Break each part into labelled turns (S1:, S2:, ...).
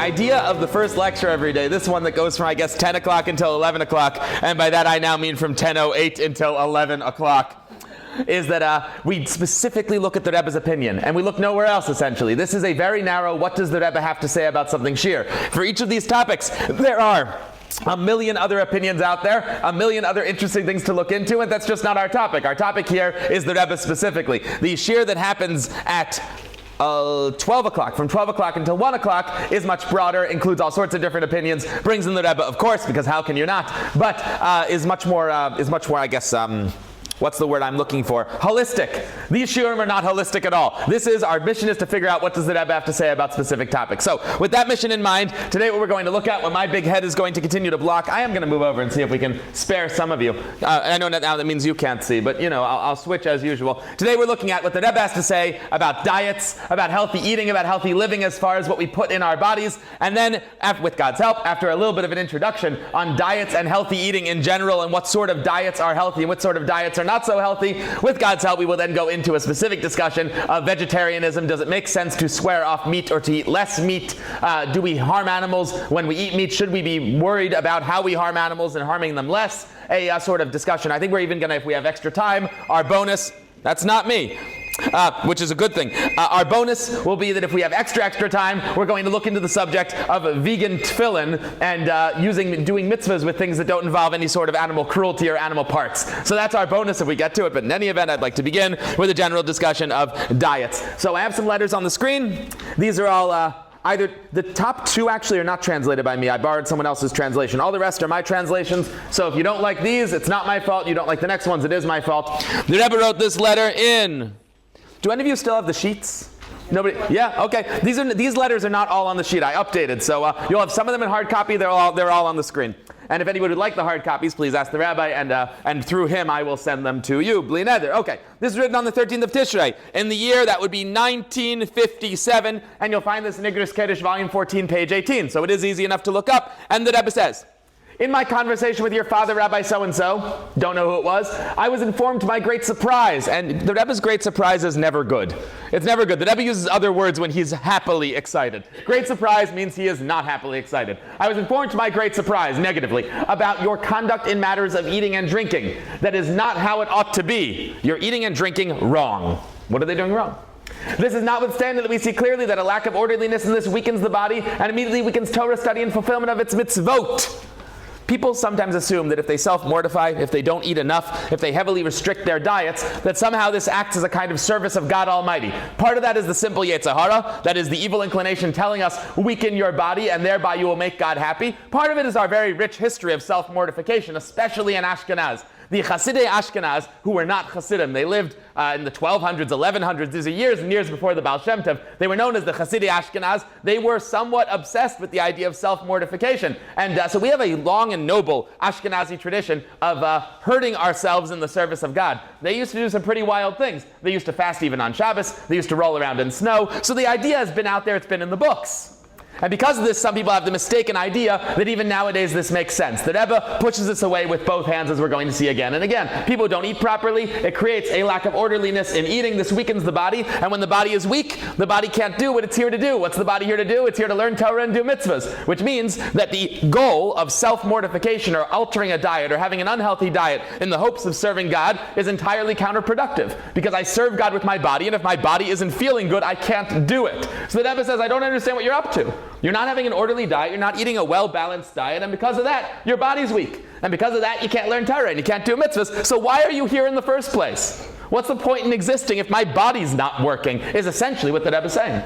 S1: idea of the first lecture every day, this one that goes from, I guess, 10 o'clock until 11 o'clock, and by that I now mean from 10:08 until 11 o'clock, is that we specifically look at the Rebbe's opinion, and we look nowhere else, essentially. This is a very narrow, what does the Rebbe have to say about something sheer. For each of these topics, there are a million other opinions out there, a million other interesting things to look into, and that's just not our topic. Our topic here is the Rebbe specifically. The sheer that happens at 12 o'clock, from 12 o'clock until 1 o'clock, is much broader, includes all sorts of different opinions, brings in the Rebbe, of course, because how can you not, but is much more, I guess, what's the word I'm looking for? Holistic. These shiurim are not holistic at all. Our mission is to figure out what does the Rebbe have to say about specific topics. So, with that mission in mind, today what we're going to look at, what my big head is going to continue to block, I am going to move over and see if we can spare some of you. I know now that means you can't see, but I'll switch as usual. Today we're looking at what the Rebbe has to say about diets, about healthy eating, about healthy living as far as what we put in our bodies, and then, with God's help, after a little bit of an introduction on diets and healthy eating in general and what sort of diets are healthy and what sort of diets are not so healthy. With God's help, we will then go into a specific discussion of vegetarianism. Does it make sense to swear off meat or to eat less meat? Do we harm animals when we eat meat? Should we be worried about how we harm animals and harming them less? A sort of discussion. I think we're even going to, if we have extra time, our bonus, that's not me, which is a good thing. Our bonus will be that if we have extra time, we're going to look into the subject of vegan tefillin and doing mitzvahs with things that don't involve any sort of animal cruelty or animal parts. So that's our bonus if we get to it. But in any event, I'd like to begin with a general discussion of diets. So I have some letters on the screen. These are all either the top two actually are not translated by me. I borrowed someone else's translation. All the rest are my translations. So if you don't like these, it's not my fault. You don't like the next ones, it is my fault. The Rebbe wrote this letter in... Do any of you still have the sheets? Nobody? Yeah? Okay. These letters are not all on the sheet. I updated. So you'll have some of them in hard copy. They're all on the screen. And if anybody would like the hard copies, please ask the Rabbi, and through him I will send them to you. Bli neder. Okay. This is written on the 13th of Tishrei. In the year, that would be 1957. And you'll find this in Igros Kiddush, volume 14, page 18. So it is easy enough to look up. And the Rebbe says, in my conversation with your father, Rabbi so-and-so, don't know who it was, I was informed to my great surprise. And the Rebbe's great surprise is never good. It's never good. The Rebbe uses other words when he's happily excited. Great surprise means he is not happily excited. I was informed to my great surprise, negatively, about your conduct in matters of eating and drinking. That is not how it ought to be. You're eating and drinking wrong. What are they doing wrong? This is notwithstanding that we see clearly that a lack of orderliness in this weakens the body and immediately weakens Torah study and fulfillment of its mitzvot. People sometimes assume that if they self-mortify, if they don't eat enough, if they heavily restrict their diets, that somehow this acts as a kind of service of God Almighty. Part of that is the simple Yetzer Hara, that is the evil inclination telling us, weaken your body and thereby you will make God happy. Part of it is our very rich history of self-mortification, especially in Ashkenaz. The Hasidei Ashkenaz, who were not Hasidim, they lived in the 1200s, 1100s, these are years and years before the Baal Shem Tov. They were known as the Hasidei Ashkenaz. They were somewhat obsessed with the idea of self-mortification. And so we have a long and noble Ashkenazi tradition of hurting ourselves in the service of God. They used to do some pretty wild things. They used to fast even on Shabbos. They used to roll around in snow. So the idea has been out there, it's been in the books. And because of this, some people have the mistaken idea that even nowadays this makes sense. The Rebbe pushes this away with both hands, as we're going to see again and again. People don't eat properly. It creates a lack of orderliness in eating. This weakens the body. And when the body is weak, the body can't do what it's here to do. What's the body here to do? It's here to learn Torah and do mitzvahs, which means that the goal of self-mortification or altering a diet or having an unhealthy diet in the hopes of serving God is entirely counterproductive. Because I serve God with my body, and if my body isn't feeling good, I can't do it. So the Rebbe says, I don't understand what you're up to. You're not having an orderly diet, you're not eating a well-balanced diet, and because of that, your body's weak. And because of that, you can't learn Torah and you can't do mitzvahs. So why are you here in the first place? What's the point in existing if my body's not working, is essentially what the Rebbe is saying.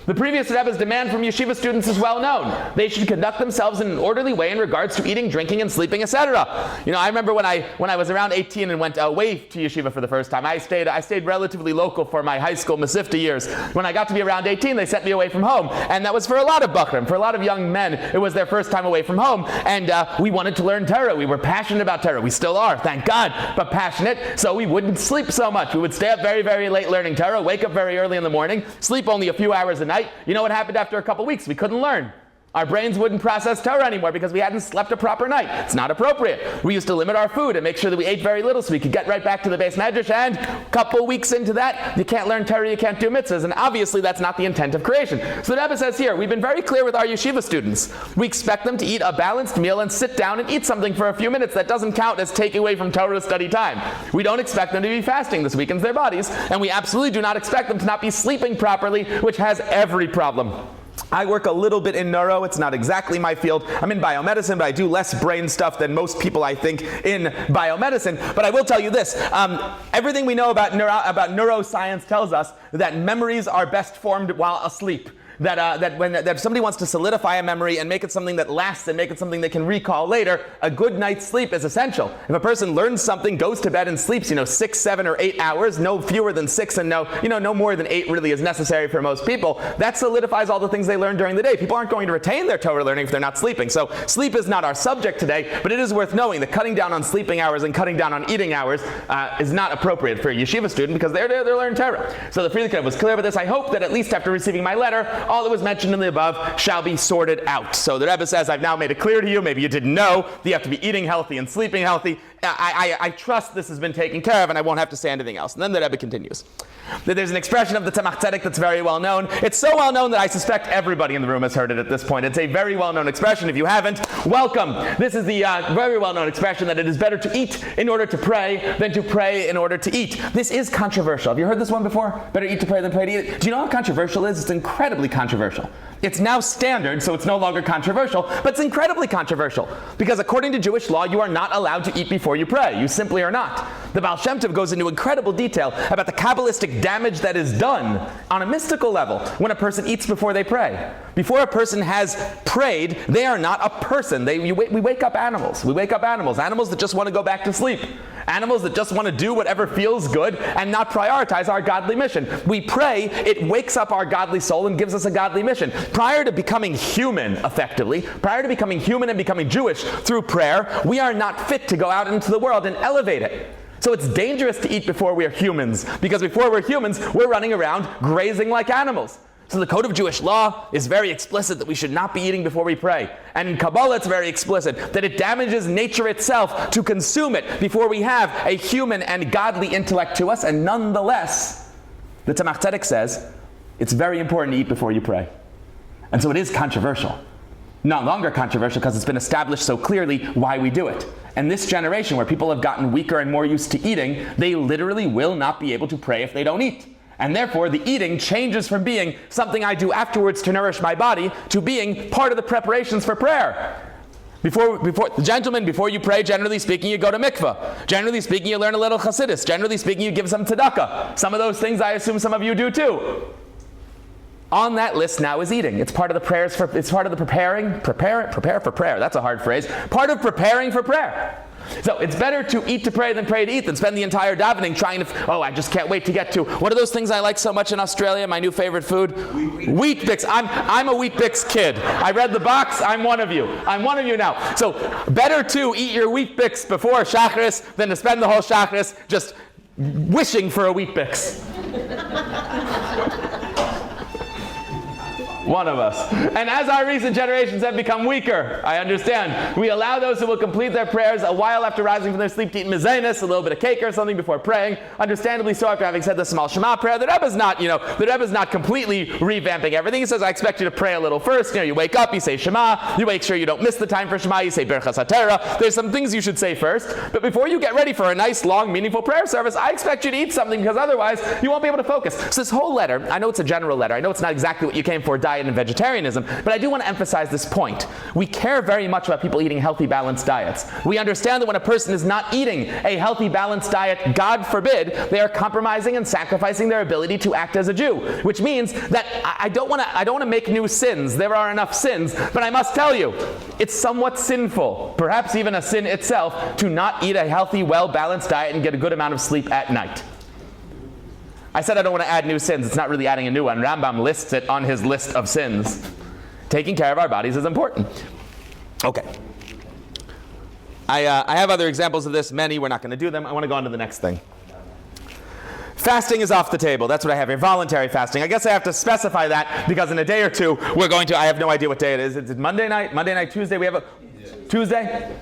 S1: The previous Rebbe's demand from yeshiva students is well known. They should conduct themselves in an orderly way in regards to eating, drinking, and sleeping, etc. I remember when I was around 18 and went away to yeshiva for the first time. I stayed relatively local for my high school Masifta years. When I got to be around 18, they sent me away from home. And that was for a lot of Bachrim, for a lot of young men. It was their first time away from home. And we wanted to learn Torah. We were passionate about Torah. We still are, thank God, but passionate. So we wouldn't sleep so much. We would stay up very, very late learning Torah, wake up very early in the morning, sleep only a few hours a night. You know what happened after a couple weeks? We couldn't learn. Our brains wouldn't process Torah anymore because we hadn't slept a proper night. It's not appropriate. We used to limit our food and make sure that we ate very little so we could get right back to the base medrash, and a couple weeks into that, you can't learn Torah, you can't do mitzvahs, and obviously that's not the intent of creation. So the Rebbe says here, we've been very clear with our yeshiva students. We expect them to eat a balanced meal and sit down and eat something for a few minutes. That doesn't count as taking away from Torah study time. We don't expect them to be fasting. This weakens their bodies, and we absolutely do not expect them to not be sleeping properly, which has every problem. I work a little bit in neuro. It's not exactly my field. I'm in biomedicine, but I do less brain stuff than most people, I think, in biomedicine. But I will tell you this. Everything we know about neuroscience tells us that memories are best formed while asleep. That if somebody wants to solidify a memory and make it something that lasts and make it something they can recall later, a good night's sleep is essential. If a person learns something, goes to bed and sleeps, 6, 7, or 8 hours, no fewer than 6 and no more than 8 really is necessary for most people, that solidifies all the things they learned during the day. People aren't going to retain their Torah learning if they're not sleeping. So sleep is not our subject today, but it is worth knowing that cutting down on sleeping hours and cutting down on eating hours is not appropriate for a yeshiva student because they're learning Torah. So the Friedrich Rebbe was clear with this. I hope that at least after receiving my letter, all that was mentioned in the above shall be sorted out. So the Rebbe says, I've now made it clear to you, maybe you didn't know, that you have to be eating healthy and sleeping healthy. I trust this has been taken care of and I won't have to say anything else. And then the Rebbe continues. There's an expression of the Tzemach Tzedek that's very well known. It's so well known that I suspect everybody in the room has heard it at this point. It's a very well known expression. If you haven't, welcome. This is the very well known expression that it is better to eat in order to pray than to pray in order to eat. This is controversial. Have you heard this one before? Better eat to pray than pray to eat. Do you know how controversial it is? It's incredibly controversial. It's now standard, so it's no longer controversial, but it's incredibly controversial. Because according to Jewish law, you are not allowed to eat before you pray. You simply are not. The Baal Shem Tov goes into incredible detail about the Kabbalistic damage that is done on a mystical level when a person eats before they pray. Before a person has prayed, they are not a person. We wake up animals. We wake up animals. Animals that just want to go back to sleep. Animals that just want to do whatever feels good and not prioritize our godly mission. We pray, it wakes up our godly soul and gives us a godly mission. Prior to becoming human, effectively, prior to becoming human and becoming Jewish through prayer, we are not fit to go out into the world and elevate it. So it's dangerous to eat before we are humans, because before we're humans, we're running around grazing like animals. So the code of Jewish law is very explicit that we should not be eating before we pray. And in Kabbalah it's very explicit that it damages nature itself to consume it before we have a human and godly intellect to us. And nonetheless, the Tzemach Tzedek says it's very important to eat before you pray. And so it is controversial. No longer controversial because it's been established so clearly why we do it. And this generation where people have gotten weaker and more used to eating, they literally will not be able to pray if they don't eat. And therefore, the eating changes from being something I do afterwards to nourish my body to being part of the preparations for prayer. Before you pray, generally speaking, you go to mikveh. Generally speaking, you learn a little Chassidus. Generally speaking, you give some tzedakah. Some of those things I assume some of you do too. On that list now is eating. It's part of the prayers it's part of the prepare for prayer. That's a hard phrase. Part of preparing for prayer. So it's better to eat to pray than pray to eat than spend the entire davening trying to, I just can't wait to get to, what are those things I like so much in Australia, my new favorite food? Wheat Bix. I'm a Wheat Bix kid. I read the box, I'm one of you. I'm one of you now. So better to eat your Wheat Bix before Shacharis than to spend the whole Shacharis just wishing for a Wheat Bix. One of us. And as our recent generations have become weaker, I understand, we allow those who will complete their prayers a while after rising from their sleep to eat mezainis, a little bit of cake or something before praying. Understandably so, after having said the small Shema prayer, the Rebbe's not completely revamping everything. He says, I expect you to pray a little first. You wake up, you say Shema, you make sure you don't miss the time for Shema, you say Birchas HaTorah. There's some things you should say first, but before you get ready for a nice, long, meaningful prayer service, I expect you to eat something because otherwise you won't be able to focus. So this whole letter, I know it's a general letter, I know it's not exactly what you came for, diet and vegetarianism, but I do want to emphasize this point. We care very much about people eating healthy, balanced diets. We understand that when a person is not eating a healthy, balanced diet, God forbid, they are compromising and sacrificing their ability to act as a Jew, which means that I don't want to make new sins. There are enough sins, but I must tell you, it's somewhat sinful, perhaps even a sin itself, to not eat a healthy, well-balanced diet and get a good amount of sleep at night. I said I don't want to add new sins. It's not really adding a new one. Rambam lists it on his list of sins. Taking care of our bodies is important. Okay. I have other examples of this, many. We're not going to do them. I want to go on to the next thing. Fasting is off the table. That's what I have here. Voluntary fasting. I guess I have to specify that because in a day or two we're going to. I have no idea what day it is. It's Monday night, Tuesday. We have a Tuesday.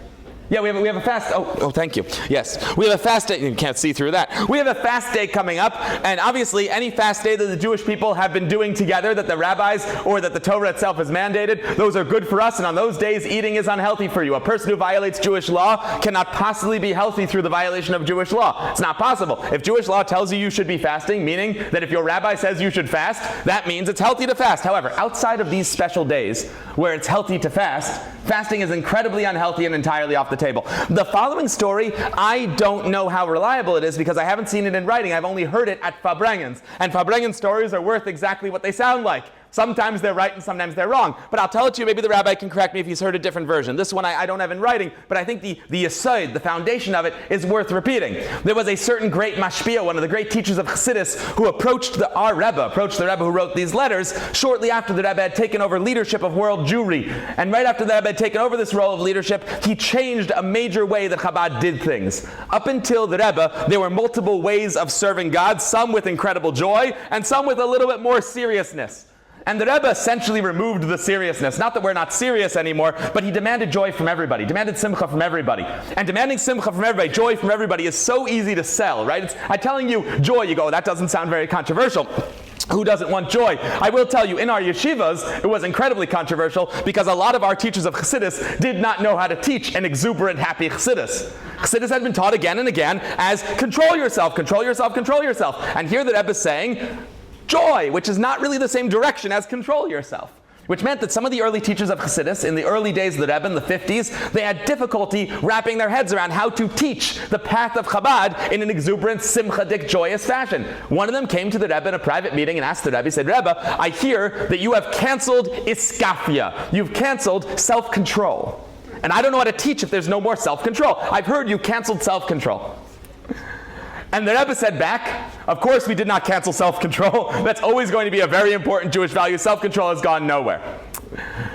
S1: Yeah, we have a fast. Oh, thank you. Yes, we have a fast day. You can't see through that. We have a fast day coming up, and obviously, any fast day that the Jewish people have been doing together, that the rabbis or that the Torah itself has mandated, those are good for us. And on those days, eating is unhealthy for you. A person who violates Jewish law cannot possibly be healthy through the violation of Jewish law. It's not possible. If Jewish law tells you should be fasting, meaning that if your rabbi says you should fast, that means it's healthy to fast. However, outside of these special days where it's healthy to fast, fasting is incredibly unhealthy and entirely off the table. The following story, I don't know how reliable it is because I haven't seen it in writing. I've only heard it at Farbrengen's. And Farbrengen's stories are worth exactly what they sound like. Sometimes they're right and sometimes they're wrong. But I'll tell it to you, maybe the rabbi can correct me if he's heard a different version. This one I don't have in writing, but I think the yesod, the foundation of it, is worth repeating. There was a certain great mashpia, one of the great teachers of Chassidus, who approached the Rebbe who wrote these letters, shortly after the Rebbe had taken over leadership of world Jewry. And right after the Rebbe had taken over this role of leadership, he changed a major way that Chabad did things. Up until the Rebbe, there were multiple ways of serving God, some with incredible joy, and some with a little bit more seriousness. And the Rebbe essentially removed the seriousness. Not that we're not serious anymore, but he demanded joy from everybody, demanded simcha from everybody. And demanding simcha from everybody, joy from everybody, is so easy to sell, right? I'm telling you joy, you go, that doesn't sound very controversial. Who doesn't want joy? I will tell you, in our yeshivas, it was incredibly controversial because a lot of our teachers of Chassidus did not know how to teach an exuberant, happy Chassidus. Chassidus had been taught again and again as control yourself, control yourself, control yourself. And here the Rebbe is saying, joy, which is not really the same direction as control yourself. Which meant that some of the early teachers of Chassidus, in the early days of the Rebbe, in the 50s, they had difficulty wrapping their heads around how to teach the path of Chabad in an exuberant, simchadik, joyous fashion. One of them came to the Rebbe in a private meeting and asked the Rebbe, he said, Rebbe, I hear that you have canceled iskafia. You've canceled self-control. And I don't know how to teach if there's no more self-control. I've heard you canceled self-control. And the Rebbe said back, of course we did not cancel self-control. That's always going to be a very important Jewish value. Self-control has gone nowhere.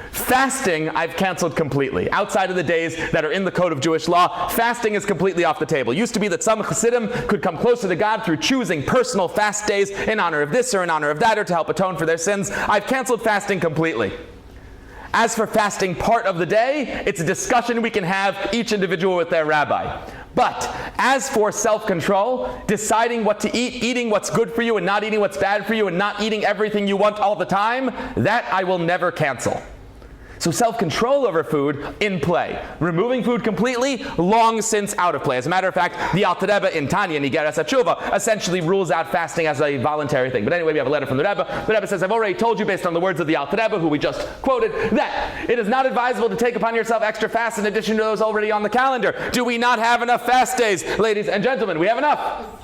S1: Fasting, I've canceled completely. Outside of the days that are in the code of Jewish law, fasting is completely off the table. It used to be that some Chassidim could come closer to God through choosing personal fast days in honor of this or in honor of that or to help atone for their sins. I've canceled fasting completely. As for fasting part of the day, it's a discussion we can have each individual with their rabbi. But as for self-control, deciding what to eat, eating what's good for you and not eating what's bad for you and not eating everything you want all the time, that I will never cancel. So self-control over food, in play. Removing food completely, long since out of play. As a matter of fact, the Alter Rebbe in Tanya, Nigeres HaTshuva, essentially rules out fasting as a voluntary thing. But anyway, we have a letter from the Rebbe. The Rebbe says, I've already told you, based on the words of the Alter Rebbe, who we just quoted, that it is not advisable to take upon yourself extra fasts in addition to those already on the calendar. Do we not have enough fast days? Ladies and gentlemen, we have enough.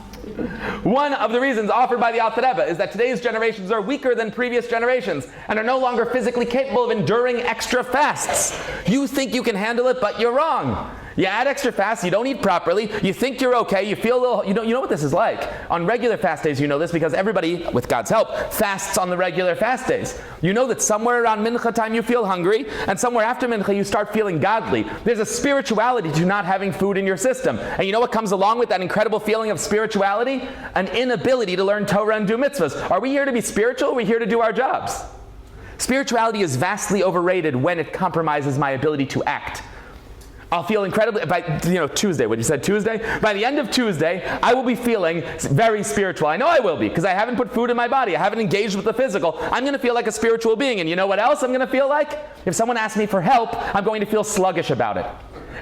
S1: One of the reasons offered by the Alter Rebbe is that today's generations are weaker than previous generations and are no longer physically capable of enduring extra fasts. You think you can handle it, but you're wrong. You add extra fasts, you don't eat properly, you think you're okay, you feel a little, you know what this is like. On regular fast days, you know this because everybody, with God's help, fasts on the regular fast days. You know that somewhere around Mincha time you feel hungry, and somewhere after Mincha you start feeling godly. There's a spirituality to not having food in your system. And you know what comes along with that incredible feeling of spirituality? An inability to learn Torah and do mitzvahs. Are we here to be spiritual, or are we here to do our jobs? Spirituality is vastly overrated when it compromises my ability to act. I'll feel incredibly, by Tuesday, when you said Tuesday, by the end of Tuesday, I will be feeling very spiritual. I know I will be, because I haven't put food in my body. I haven't engaged with the physical. I'm going to feel like a spiritual being. And you know what else I'm going to feel like? If someone asks me for help, I'm going to feel sluggish about it.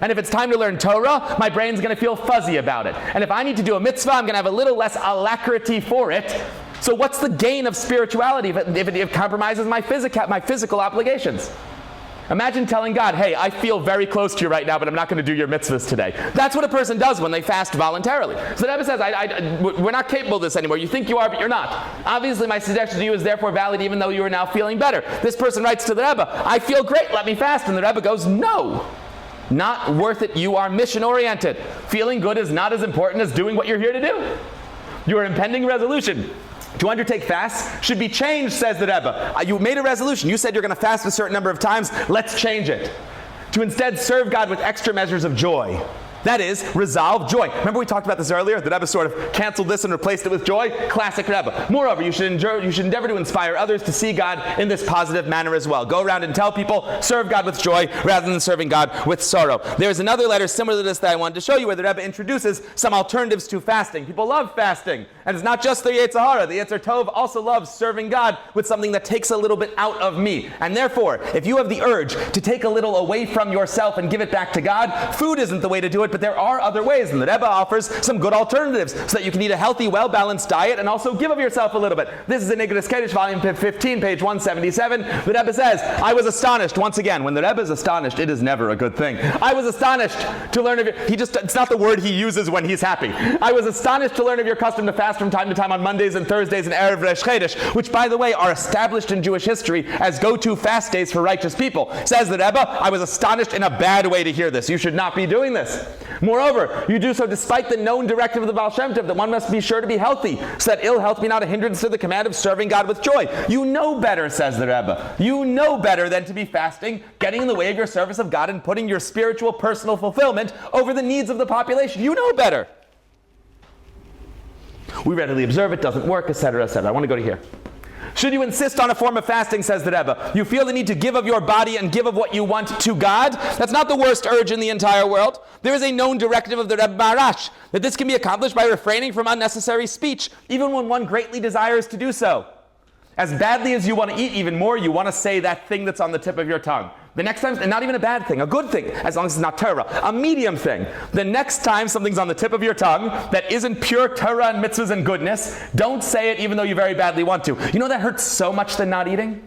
S1: And if it's time to learn Torah, my brain's going to feel fuzzy about it. And if I need to do a mitzvah, I'm going to have a little less alacrity for it. So what's the gain of spirituality if it compromises my physical obligations? Imagine telling God, hey, I feel very close to you right now, but I'm not going to do your mitzvahs today. That's what a person does when they fast voluntarily. So the Rebbe says, we're not capable of this anymore. You think you are, but you're not. Obviously, my suggestion to you is therefore valid even though you are now feeling better. This person writes to the Rebbe, I feel great, let me fast. And the Rebbe goes, no, not worth it. You are mission-oriented. Feeling good is not as important as doing what you're here to do. Your impending resolution to undertake fasts should be changed, says the Rebbe. You made a resolution. You said you're going to fast a certain number of times. Let's change it. To instead serve God with extra measures of joy. That is, resolve joy. Remember we talked about this earlier? The Rebbe sort of canceled this and replaced it with joy? Classic Rebbe. Moreover, you should endeavor to inspire others to see God in this positive manner as well. Go around and tell people, serve God with joy rather than serving God with sorrow. There's another letter similar to this that I wanted to show you where the Rebbe introduces some alternatives to fasting. People love fasting. And it's not just the Yetzer Hara. The Yetzer Tov also loves serving God with something that takes a little bit out of me. And therefore, if you have the urge to take a little away from yourself and give it back to God, food isn't the way to do it, but there are other ways. And the Rebbe offers some good alternatives so that you can eat a healthy, well-balanced diet and also give of yourself a little bit. This is in Igros Kodesh, volume 15, page 177. The Rebbe says, I was astonished. Once again, when the Rebbe is astonished, it is never a good thing. I was astonished to learn of it. It's not the word he uses when he's happy. I was astonished to learn of your custom to fast from time to time on Mondays and Thursdays and Erev Rosh Chodesh, which, by the way, are established in Jewish history as go-to fast days for righteous people. Says the Rebbe, I was astonished in a bad way to hear this. You should not be doing this. Moreover, you do so despite the known directive of the Baal Shem Tov that one must be sure to be healthy, so that ill health be not a hindrance to the command of serving God with joy. You know better, says the Rebbe. You know better than to be fasting, getting in the way of your service of God, and putting your spiritual personal fulfillment over the needs of the population. You know better. We readily observe it doesn't work, etc., etc. I want to go to here. Should you insist on a form of fasting, says the Rebbe, you feel the need to give of your body and give of what you want to God? That's not the worst urge in the entire world. There is a known directive of the Rebbe Maharash that this can be accomplished by refraining from unnecessary speech, even when one greatly desires to do so. As badly as you want to eat even more, you want to say that thing that's on the tip of your tongue. The next time, and not even a bad thing, a good thing, as long as it's not Torah, a medium thing. The next time something's on the tip of your tongue that isn't pure Torah and mitzvahs and goodness, don't say it even though you very badly want to. You know that hurts so much than not eating?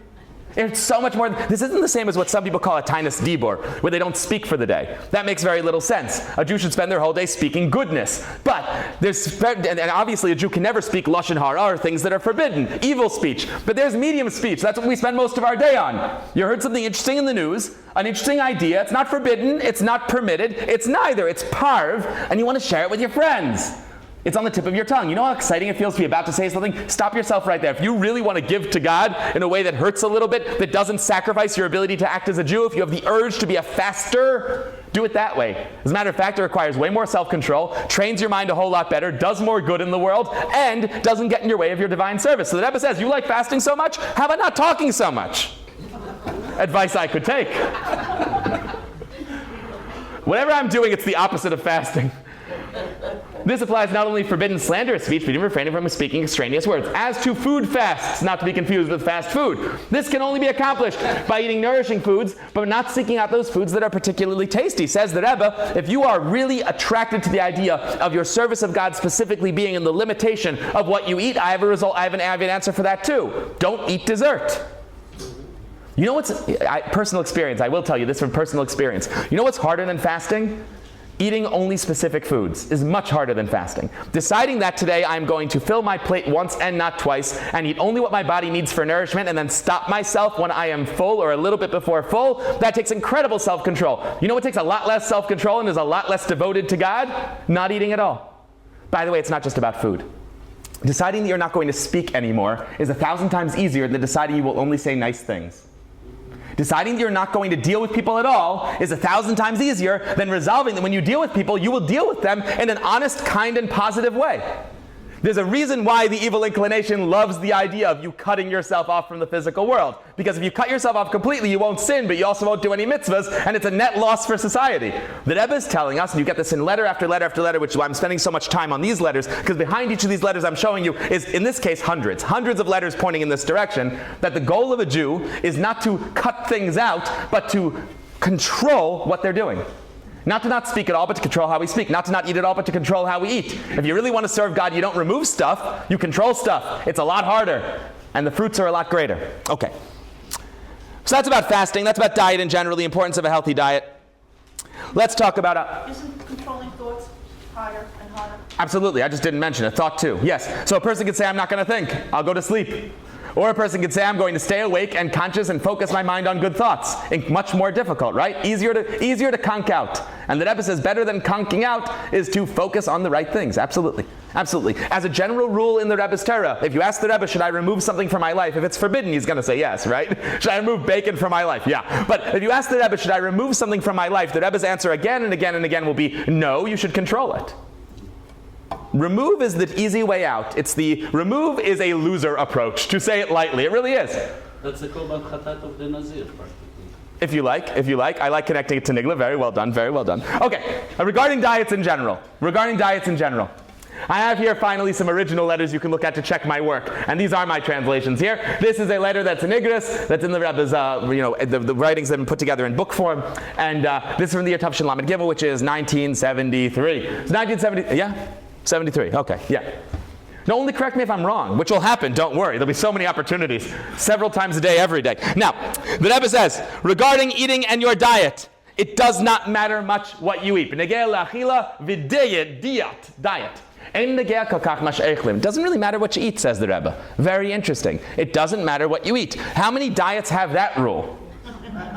S1: It's so much more. This isn't the same as what some people call a tainus dibur, where they don't speak for the day. That makes very little sense. A Jew should spend their whole day speaking goodness. But and obviously a Jew can never speak lashon hara, or things that are forbidden, evil speech. But there's medium speech. That's what we spend most of our day on. You heard something interesting in the news, an interesting idea. It's not forbidden. It's not permitted. It's neither. It's parv, and you want to share it with your friends. It's on the tip of your tongue. You know how exciting it feels to be about to say something? Stop yourself right there. If you really want to give to God in a way that hurts a little bit, that doesn't sacrifice your ability to act as a Jew, if you have the urge to be a faster, do it that way. As a matter of fact, it requires way more self-control, trains your mind a whole lot better, does more good in the world, and doesn't get in your way of your divine service. So the Rebbe says, you like fasting so much? How about not talking so much? Advice I could take. Whatever I'm doing, it's the opposite of fasting. This applies not only forbidden slanderous speech, but even refraining from speaking extraneous words. As to food fasts, not to be confused with fast food, this can only be accomplished by eating nourishing foods, but not seeking out those foods that are particularly tasty. Says the Rebbe, if you are really attracted to the idea of your service of God specifically being in the limitation of what you eat, I have an answer for that too. Don't eat dessert. You know what's, personal experience, I will tell you this from personal experience. You know what's harder than fasting? Eating only specific foods is much harder than fasting. Deciding that today I'm going to fill my plate once and not twice and eat only what my body needs for nourishment and then stop myself when I am full or a little bit before full, that takes incredible self-control. You know what takes a lot less self-control and is a lot less devoted to God? Not eating at all. By the way, it's not just about food. Deciding that you're not going to speak anymore is 1,000 times easier than deciding you will only say nice things. Deciding that you're not going to deal with people at all is 1,000 times easier than resolving that when you deal with people, you will deal with them in an honest, kind, and positive way. There's a reason why the evil inclination loves the idea of you cutting yourself off from the physical world. Because if you cut yourself off completely, you won't sin, but you also won't do any mitzvahs, and it's a net loss for society. The Rebbe is telling us, and you get this in letter after letter after letter, which is why I'm spending so much time on these letters, because behind each of these letters I'm showing you is, in this case, hundreds of letters pointing in this direction, that the goal of a Jew is not to cut things out, but to control what they're doing. Not to not speak at all, but to control how we speak. Not to not eat at all, but to control how we eat. If you really want to serve God, you don't remove stuff, you control stuff. It's a lot harder, and the fruits are a lot greater. Okay. So that's about fasting. That's about diet in general, the importance of a healthy diet. Let's talk about...
S2: Isn't controlling thoughts harder and harder?
S1: Absolutely. I just didn't mention it. Thought too. Yes. So a person could say, I'm not going to think. I'll go to sleep. Or a person could say, I'm going to stay awake and conscious and focus my mind on good thoughts. Much more difficult, right? Easier to conk out. And the Rebbe says better than conking out is to focus on the right things. Absolutely. Absolutely. As a general rule in the Rebbe's Torah, if you ask the Rebbe, should I remove something from my life? If it's forbidden, he's going to say yes, right? Should I remove bacon from my life? Yeah. But if you ask the Rebbe, should I remove something from my life? The Rebbe's answer again and again and again will be, no, you should control it. Remove is the easy way out. Remove is a loser approach, to say it lightly. It really is.
S3: That's the korban chatat of the Nazir, practically.
S1: If you like. I like connecting it to Nigla. Very well done. Okay, regarding diets in general. I have here finally some original letters you can look at to check my work. And these are my translations here. This is a letter that's in Igris, that's in the Rebbe's, the writings that have been put together in book form. And this is from the year Tavshin Lamed Gimel, which is 1973. It's 1970, yeah? 73, okay, yeah. Now, only correct me if I'm wrong, which will happen, don't worry. There'll be so many opportunities, several times a day, every day. Now, the Rebbe says, regarding eating and your diet, it does not matter much what you eat. Diet. It doesn't really matter what you eat, says the Rebbe. Very interesting. It doesn't matter what you eat. How many diets have that rule?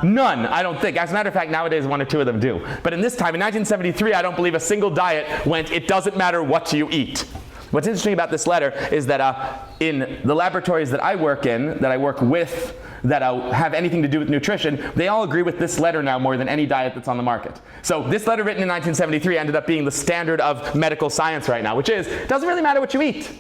S1: None, I don't think. As a matter of fact, nowadays one or two of them do. But in this time, in 1973, I don't believe a single diet went, it doesn't matter what you eat. What's interesting about this letter is that in the laboratories that I work in, that I work with, that have anything to do with nutrition, they all agree with this letter now more than any diet that's on the market. So this letter written in 1973 ended up being the standard of medical science right now, which is, it doesn't really matter what you eat.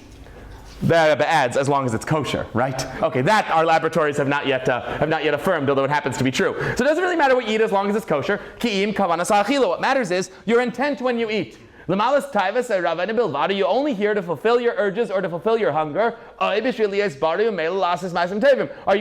S1: The Rebbe adds, as long as it's kosher, right? Okay, that our laboratories have not yet affirmed, although it happens to be true. So it doesn't really matter what you eat as long as it's kosher. Ki'im kavanas ha'achila. What matters is your intent when you eat. L'malas taivas Rabbi bilvad. Are you only here to fulfill your urges or to fulfill your hunger? Are you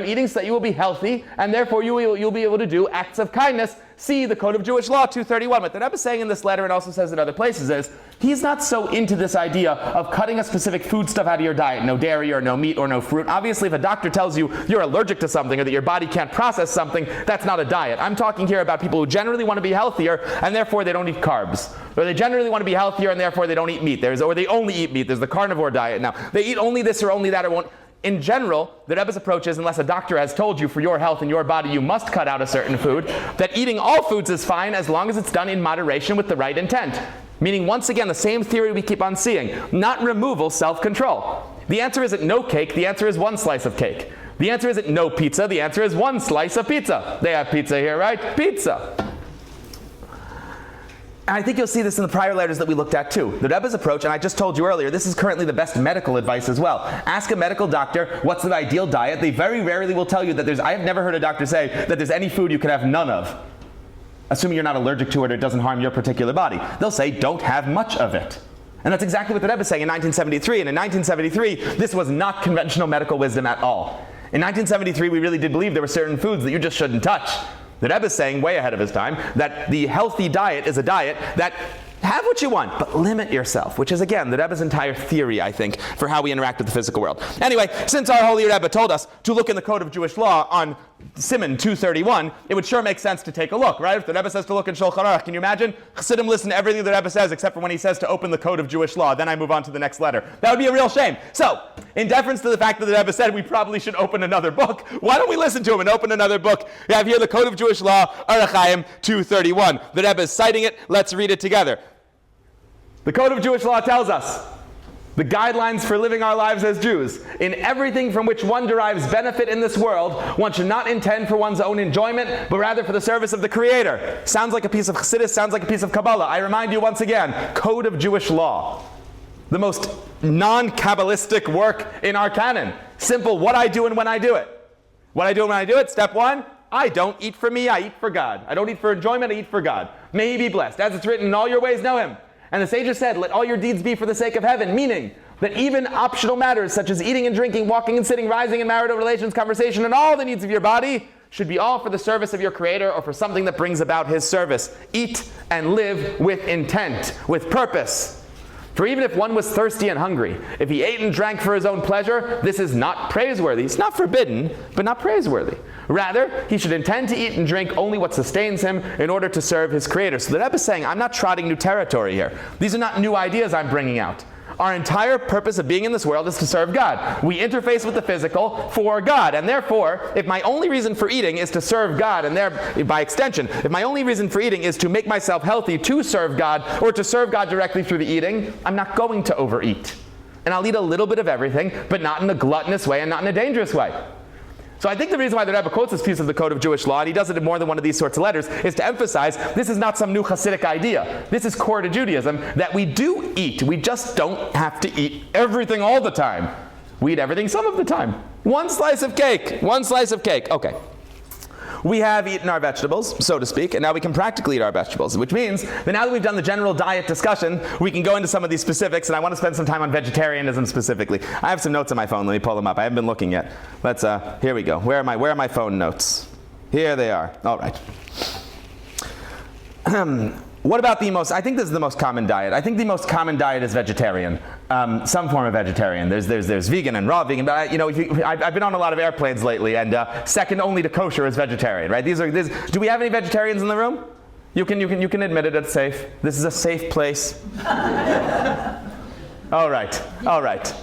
S1: eating so that you will be healthy, and therefore you'll be able to do acts of kindness? See the Code of Jewish Law 231. What the Rebbe is saying in this letter, and also says in other places, is he's not so into this idea of cutting a specific foodstuff out of your diet. No dairy or no meat or no fruit. Obviously, if a doctor tells you you're allergic to something or that your body can't process something, that's not a diet. I'm talking here about people who generally want to be healthier, and therefore they don't eat carbs. Or they generally want to be healthier, and therefore they don't eat meat. Or they only eat meat. There's the carnivore diet now. They eat only this or only that or won't. In general, the Rebbe's approach is, unless a doctor has told you for your health and your body you must cut out a certain food, that eating all foods is fine as long as it's done in moderation with the right intent. Meaning, once again, the same theory we keep on seeing. Not removal, self-control. The answer isn't no cake, the answer is one slice of cake. The answer isn't no pizza, the answer is one slice of pizza. They have pizza here, right? Pizza. And I think you'll see this in the prior letters that we looked at too. The Rebbe's approach, and I just told you earlier, this is currently the best medical advice as well. Ask a medical doctor, what's the ideal diet? They very rarely will tell you that I have never heard a doctor say that there's any food you can have none of, assuming you're not allergic to it or it doesn't harm your particular body. They'll say, don't have much of it. And that's exactly what the Rebbe is saying in 1973. And in 1973, this was not conventional medical wisdom at all. In 1973, we really did believe there were certain foods that you just shouldn't touch. The Rebbe is saying, way ahead of his time, that the healthy diet is a diet that have what you want, but limit yourself, which is, again, the Rebbe's entire theory, I think, for how we interact with the physical world. Anyway, since our holy Rebbe told us to look in the Code of Jewish Law on Siman 231, it would sure make sense to take a look, right? If the Rebbe says to look in Shulchan Aruch, can you imagine? Chassidim listen to everything the Rebbe says except for when he says to open the Code of Jewish Law. Then I move on to the next letter. That would be a real shame. So, in deference to the fact that the Rebbe said we probably should open another book, why don't we listen to him and open another book? We have here the Code of Jewish Law, Yarchei 231. The Rebbe is citing it. Let's read it together. The Code of Jewish Law tells us the guidelines for living our lives as Jews. In everything from which one derives benefit in this world, one should not intend for one's own enjoyment, but rather for the service of the Creator. Sounds like a piece of Chassidus, sounds like a piece of Kabbalah. I remind you once again, Code of Jewish Law. The most non-Kabbalistic work in our canon. Simple, what I do and when I do it. What I do and when I do it, step one, I don't eat for me, I eat for God. I don't eat for enjoyment, I eat for God. May He be blessed. As it's written, in all your ways know Him. And the sages said, let all your deeds be for the sake of heaven, meaning that even optional matters such as eating and drinking, walking and sitting, rising and marital relations, conversation, and all the needs of your body should be all for the service of your Creator or for something that brings about His service. Eat and live with intent, with purpose. For even if one was thirsty and hungry, if he ate and drank for his own pleasure, this is not praiseworthy. It's not forbidden, but not praiseworthy. Rather, he should intend to eat and drink only what sustains him in order to serve his Creator. So the Rebbe is saying, I'm not trotting new territory here. These are not new ideas I'm bringing out. Our entire purpose of being in this world is to serve God. We interface with the physical for God. And therefore, if my only reason for eating is to serve God, and by extension, if my only reason for eating is to make myself healthy to serve God, or to serve God directly through the eating, I'm not going to overeat. And I'll eat a little bit of everything, but not in a gluttonous way and not in a dangerous way. So I think the reason why the Rebbe quotes this piece of the Code of Jewish Law, and he does it in more than one of these sorts of letters, is to emphasize this is not some new Hasidic idea. This is core to Judaism, that we do eat. We just don't have to eat everything all the time. We eat everything some of the time. One slice of cake. One slice of cake. Okay. We have eaten our vegetables, so to speak, and now we can practically eat our vegetables, which means that now that we've done the general diet discussion, we can go into some of these specifics, and I want to spend some time on vegetarianism specifically. I have some notes on my phone. Let me pull them up. I haven't been looking yet. Here we go. Where are my phone notes? Here they are. All right. What about I think this is the most common diet. I think the most common diet is vegetarian. Some form of vegetarian. There's vegan and raw vegan, but I've been on a lot of airplanes lately, and second only to kosher is vegetarian, right? Do we have any vegetarians in the room? You can admit it, it's safe. This is a safe place. All right.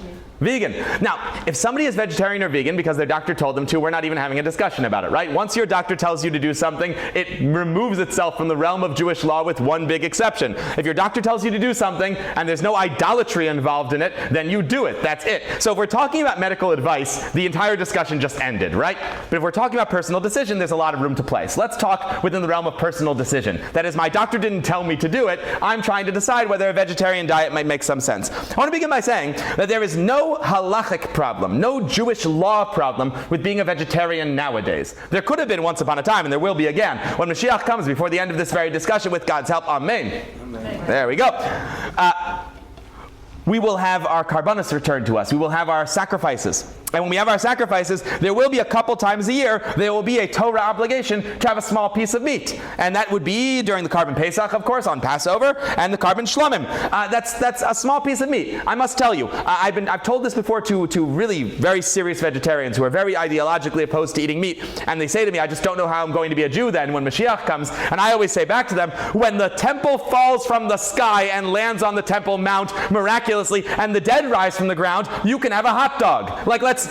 S1: Vegan. Now, if somebody is vegetarian or vegan because their doctor told them to, we're not even having a discussion about it, right? Once your doctor tells you to do something, it removes itself from the realm of Jewish law with one big exception. If your doctor tells you to do something and there's no idolatry involved in it, then you do it. That's it. So if we're talking about medical advice, the entire discussion just ended, right? But if we're talking about personal decision, there's a lot of room to play. So let's talk within the realm of personal decision. That is, my doctor didn't tell me to do it. I'm trying to decide whether a vegetarian diet might make some sense. I want to begin by saying that there is no halachic problem, no Jewish law problem with being a vegetarian nowadays. There could have been once upon a time, and there will be again, when Mashiach comes before the end of this very discussion with God's help. Amen. Amen. There we go. We will have our karbanos returned to us. We will have our sacrifices. And when we have our sacrifices, there will be a couple times a year, there will be a Torah obligation to have a small piece of meat. And that would be during the Karban Pesach, of course, on Passover, and the Karban Shlomim. That's a small piece of meat. I must tell you, I've told this before to really very serious vegetarians who are very ideologically opposed to eating meat. And they say to me, I just don't know how I'm going to be a Jew then when Mashiach comes. And I always say back to them, when the temple falls from the sky and lands on the Temple Mount miraculously, and the dead rise from the ground, you can have a hot dog. Like, let's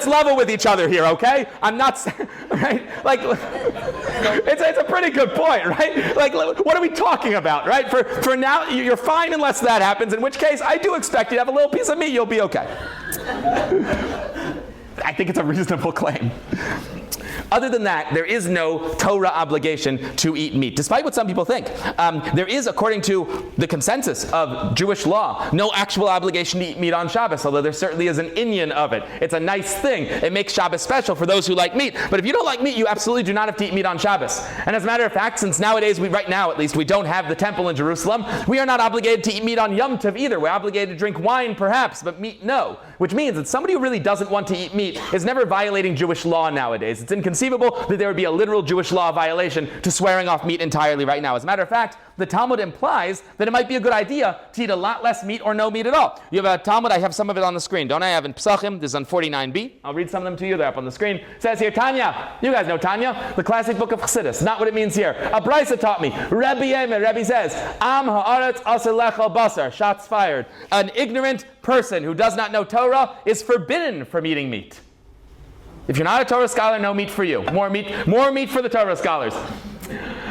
S1: level with each other here, okay? I'm not, right? Like, it's a pretty good point, right? Like, what are we talking about, right? For now, you're fine unless that happens, in which case, I do expect you to have a little piece of meat, you'll be okay. I think it's a reasonable claim. Other than that, there is no Torah obligation to eat meat, despite what some people think. There is, according to the consensus of Jewish law, no actual obligation to eat meat on Shabbos, although there certainly is an inyan of it. It's a nice thing. It makes Shabbos special for those who like meat. But if you don't like meat, you absolutely do not have to eat meat on Shabbos. And as a matter of fact, since nowadays, right now at least, we don't have the temple in Jerusalem, we are not obligated to eat meat on Yom Tov either. We're obligated to drink wine perhaps, but meat no. Which means that somebody who really doesn't want to eat meat is never violating Jewish law nowadays. It's inconceivable that there would be a literal Jewish law violation to swearing off meat entirely right now. As a matter of fact, the Talmud implies that it might be a good idea to eat a lot less meat or no meat at all. You have a Talmud, I have some of it on the screen, don't I? I have in Pesachim, this is on 49b. I'll read some of them to you, they're up on the screen. It says here, Tanya, you guys know Tanya, the classic book of Chassidus, not what it means here. A Brisa taught me, Rebbe says, Am ha'aretz aser lechel basar, shots fired. An ignorant person who does not know Torah is forbidden from eating meat. If you're not a Torah scholar, no meat for you. More meat for the Torah scholars.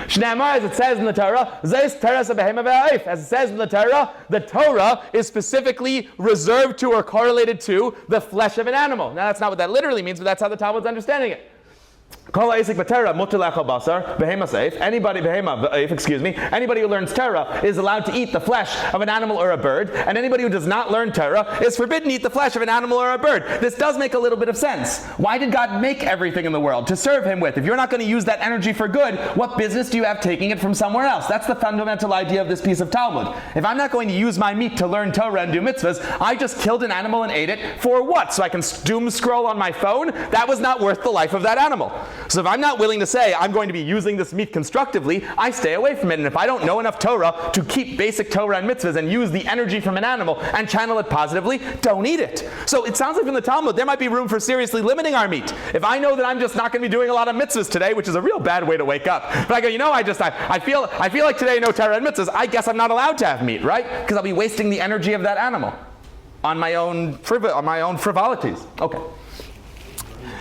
S1: Shneimar, as it says in the Torah, as it says in the Torah is specifically reserved to or correlated to the flesh of an animal. Now that's not what that literally means, but that's how the Talmud's understanding it. Anybody who learns Torah is allowed to eat the flesh of an animal or a bird, and anybody who does not learn Torah is forbidden to eat the flesh of an animal or a bird. This does make a little bit of sense. Why did God make everything in the world? To serve him with. If you're not going to use that energy for good, what business do you have taking it from somewhere else? That's the fundamental idea of this piece of Talmud. If I'm not going to use my meat to learn Torah and do mitzvahs, I just killed an animal and ate it for what? So I can doom scroll on my phone? That was not worth the life of that animal. So if I'm not willing to say I'm going to be using this meat constructively, I stay away from it. And if I don't know enough Torah to keep basic Torah and mitzvahs and use the energy from an animal and channel it positively, don't eat it. So it sounds like from the Talmud there might be room for seriously limiting our meat. If I know that I'm just not going to be doing a lot of mitzvahs today, which is a real bad way to wake up, but I go, I feel like today no Torah and mitzvahs, I guess I'm not allowed to have meat, right? Because I'll be wasting the energy of that animal on my own frivolities. Okay.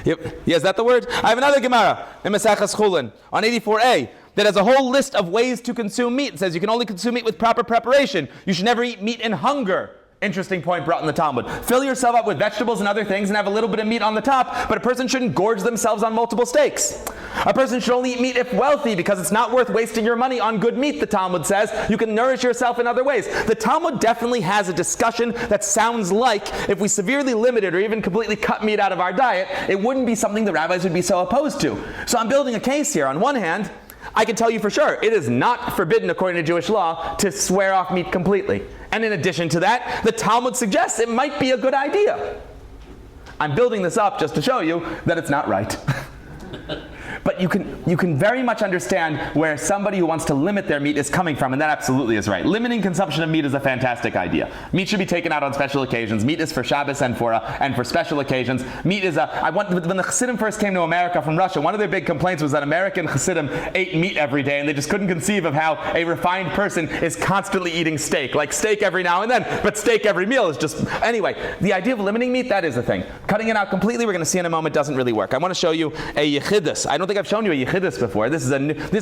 S1: Yep. Yeah, is that the word? I have another Gemara in Maseches Chulin on 84a that has a whole list of ways to consume meat. It says you can only consume meat with proper preparation. You should never eat meat in hunger. Interesting point brought in the Talmud. Fill yourself up with vegetables and other things and have a little bit of meat on the top, but a person shouldn't gorge themselves on multiple steaks. A person should only eat meat if wealthy, because it's not worth wasting your money on good meat, the Talmud says. You can nourish yourself in other ways. The Talmud definitely has a discussion that sounds like if we severely limited or even completely cut meat out of our diet, it wouldn't be something the rabbis would be so opposed to. So I'm building a case here. On one hand, I can tell you for sure, it is not forbidden according to Jewish law to swear off meat completely. And in addition to that, the Talmud suggests it might be a good idea. I'm building this up just to show you that it's not right. But you can very much understand where somebody who wants to limit their meat is coming from, and that absolutely is right. Limiting consumption of meat is a fantastic idea. Meat should be taken out on special occasions. Meat is for Shabbos and for special occasions. Meat is when the Chassidim first came to America from Russia, one of their big complaints was that American Chassidim ate meat every day, and they just couldn't conceive of how a refined person is constantly eating steak. Like steak every now and then, but steak every meal is just... Anyway, the idea of limiting meat, that is a thing. Cutting it out completely, we're going to see in a moment, doesn't really work. I want to show you a Yechidus. I don't think I've shown you a Yechidus before. This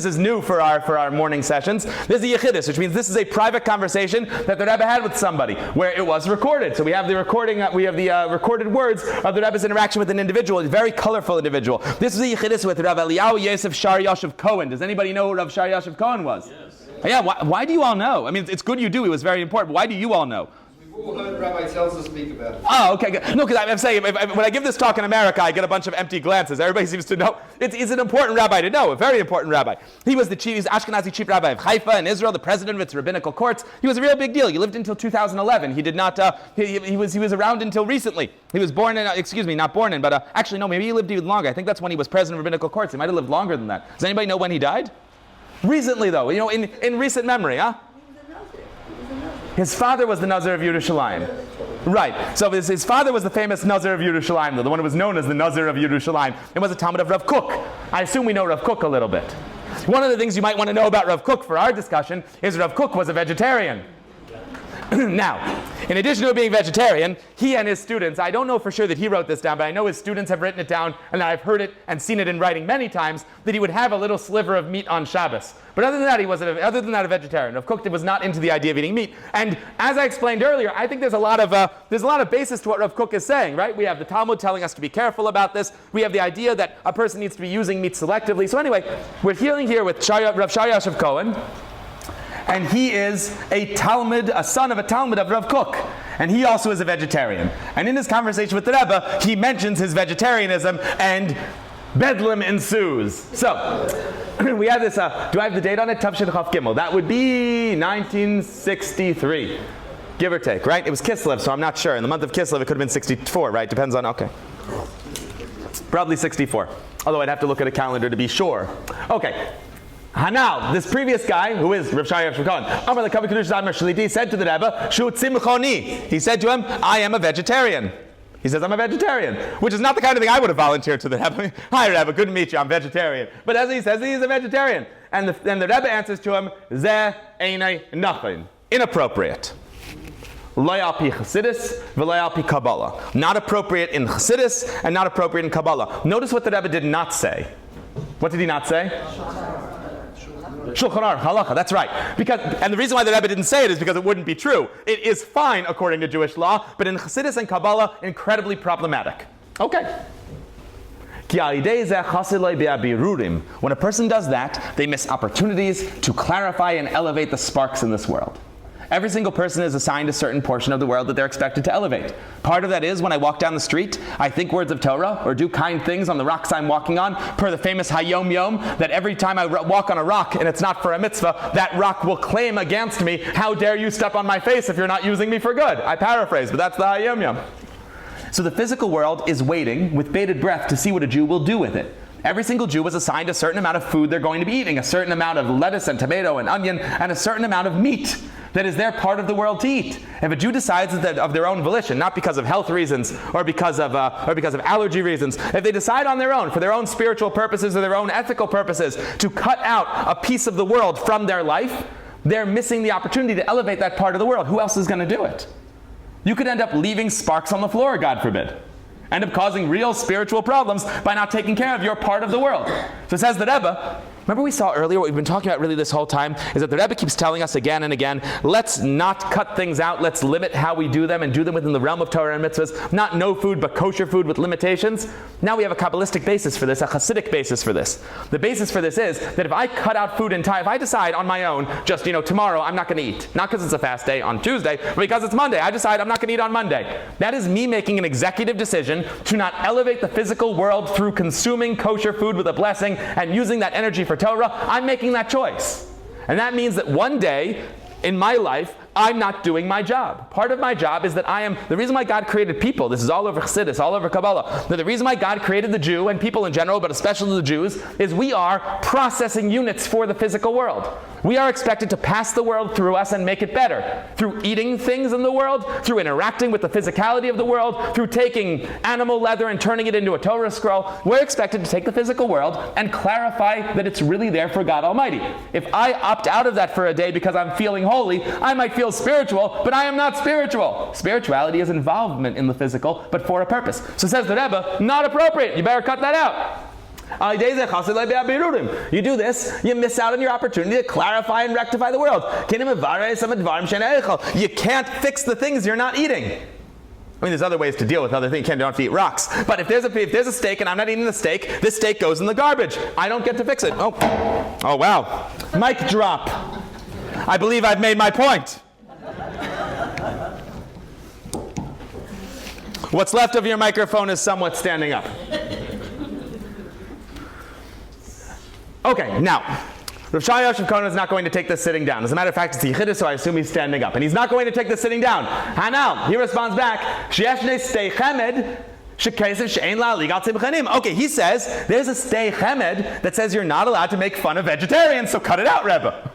S1: is new for our morning sessions. This is a Yechidus, which means this is a private conversation that the Rebbe had with somebody, where it was recorded. So we have the recording. We have the recorded words of the Rebbe's interaction with an individual, a very colorful individual. This is a Yechidus with Rav Eliyahu Yosef Shar Yashav Cohen. Does anybody know who Rav Shar Yashav Cohen was? Yes. Yeah. Why do you all know? I mean, it's good you do. It was very important. But why do you all know?
S4: We've all heard Rabbi tells us to speak about it.
S1: Oh, okay. Good. No, because I'm saying when I give this talk in America, I get a bunch of empty glances. Everybody seems to know. It's an important rabbi to know, a very important rabbi. He was he's Ashkenazi chief rabbi of Haifa in Israel, the president of its rabbinical courts. He was a real big deal. He lived until 2011. He did not. He was around until recently. He was born in. Actually no, maybe he lived even longer. I think that's when he was president of rabbinical courts. He might have lived longer than that. Does anybody know when he died? Recently, though. In recent memory, huh? His father was the Nazir of Yerushalayim. Right. So his father was the famous Nazir of Yerushalayim, the one who was known as the Nazir of Yerushalayim. It was a Talmud of Rav Kook. I assume we know Rav Kook a little bit. One of the things you might want to know about Rav Kook for our discussion is Rav Kook was a vegetarian. Now, in addition to being vegetarian, he and his students, I don't know for sure that he wrote this down, but I know his students have written it down, and I've heard it and seen it in writing many times, that he would have a little sliver of meat on Shabbos. But other than that, a vegetarian. Rav Kook was not into the idea of eating meat. And as I explained earlier, I think there's a lot of basis to what Rav Kook is saying, right? We have the Talmud telling us to be careful about this. We have the idea that a person needs to be using meat selectively. So anyway, we're dealing here with Rav Shar Yashav Cohen. And he is a son of a Talmud of Rav Kook. And he also is a vegetarian. And in his conversation with the Rebbe, he mentions his vegetarianism, and bedlam ensues. So, we have this, do I have the date on it? Tavshin Chaf Gimel. That would be 1963. Give or take, right? It was Kislev, so I'm not sure. In the month of Kislev, it could have been 64, right? Depends on, okay. Probably 64. Although I'd have to look at a calendar to be sure. Okay. Hanal, this previous guy, who is Rav Shar Yashav Cohen, said to the Rebbe, Shu tzimchoni. He said to him, I am a vegetarian. He says, I'm a vegetarian, which is not the kind of thing I would have volunteered to the Rebbe. Hi, Rebbe, good to meet you, I'm vegetarian. But as he says, he's a vegetarian. And the Rebbe answers to him, Zeh einay nachin. Inappropriate. Lo al pi Chassidus, v'lo al pi Kabbalah. Not appropriate in Chassidus, and not appropriate in Kabbalah. Notice what the Rebbe did not say. What did he not say? Shulchan Aruch, halacha, that's right. And the reason why the Rebbe didn't say it is because it wouldn't be true. It is fine according to Jewish law, but in Chassidus and Kabbalah, incredibly problematic. Okay. When a person does that, they miss opportunities to clarify and elevate the sparks in this world. Every single person is assigned a certain portion of the world that they're expected to elevate. Part of that is when I walk down the street, I think words of Torah or do kind things on the rocks I'm walking on, per the famous Hayom Yom, that every time I walk on a rock and it's not for a mitzvah, that rock will claim against me, how dare you step on my face if you're not using me for good. I paraphrase, but that's the Hayom Yom. So the physical world is waiting with bated breath to see what a Jew will do with it. Every single Jew was assigned a certain amount of food they're going to be eating, a certain amount of lettuce and tomato and onion, and a certain amount of meat that is their part of the world to eat. If a Jew decides that of their own volition, not because of health reasons or because of allergy reasons, if they decide on their own, for their own spiritual purposes or their own ethical purposes, to cut out a piece of the world from their life, they're missing the opportunity to elevate that part of the world. Who else is going to do it? You could end up leaving sparks on the floor, God forbid. End up causing real spiritual problems by not taking care of your part of the world. So it says the Rebbe, remember we saw earlier, what we've been talking about really this whole time, is that the Rebbe keeps telling us again and again, let's not cut things out, let's limit how we do them and do them within the realm of Torah and mitzvahs, not no food, but kosher food with limitations. Now we have a Kabbalistic basis for this, a Hasidic basis for this. The basis for this is that if I cut out food entirely, if I decide on my own, just, tomorrow I'm not going to eat, not because it's a fast day on Tuesday, but because it's Monday, I decide I'm not going to eat on Monday. That is me making an executive decision to not elevate the physical world through consuming kosher food with a blessing and using that energy for Torah. I'm making that choice. And that means that one day in my life, I'm not doing my job. Part of my job is that the reason why God created people, this is all over Chassidus, all over Kabbalah, that the reason why God created the Jew and people in general, but especially the Jews, is we are processing units for the physical world. We are expected to pass the world through us and make it better. Through eating things in the world, through interacting with the physicality of the world, through taking animal leather and turning it into a Torah scroll, we're expected to take the physical world and clarify that it's really there for God Almighty. If I opt out of that for a day because I'm feeling holy, I might feel spiritual, but I am not spiritual. Spirituality is involvement in the physical, but for a purpose. So says the Rebbe, not appropriate. You better cut that out. You do this, you miss out on your opportunity to clarify and rectify the world. You can't fix the things you're not eating. I mean, there's other ways to deal with other things. You don't have to eat rocks. But if there's a steak and I'm not eating the steak, this steak goes in the garbage. I don't get to fix it. Oh wow. Mic drop. I believe I've made my point. What's left of your microphone is somewhat standing up. Okay, now, Rav Shai Yoshev Cohen is not going to take this sitting down. As a matter of fact, it's Yechidus, so I assume he's standing up. And he's not going to take this sitting down. Hanal, he responds back, okay, he says, there's a stei chemed that says you're not allowed to make fun of vegetarians, so cut it out, Rebbe.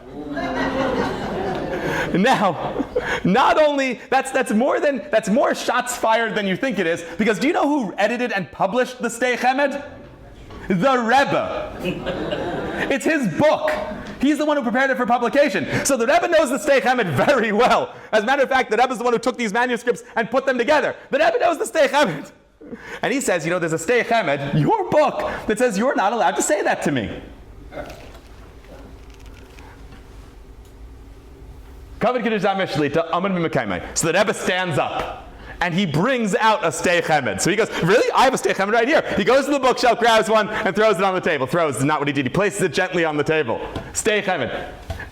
S1: Now, not only, that's more shots fired than you think it is, because do you know who edited and published the stei chemed? The Rebbe. It's his book. He's the one who prepared it for publication. So the Rebbe knows the stei chemed very well. As a matter of fact, the Rebbe is the one who took these manuscripts and put them together. The Rebbe knows the stei chemed. And he says, there's a stei chemed, your book, that says you're not allowed to say that to me. So the Rebbe stands up. And he brings out a stei chemed. So he goes, really? I have a stei chemed right here. He goes to the bookshelf, grabs one, and throws it on the table. Throws is not what he did. He places it gently on the table. Stei chemed.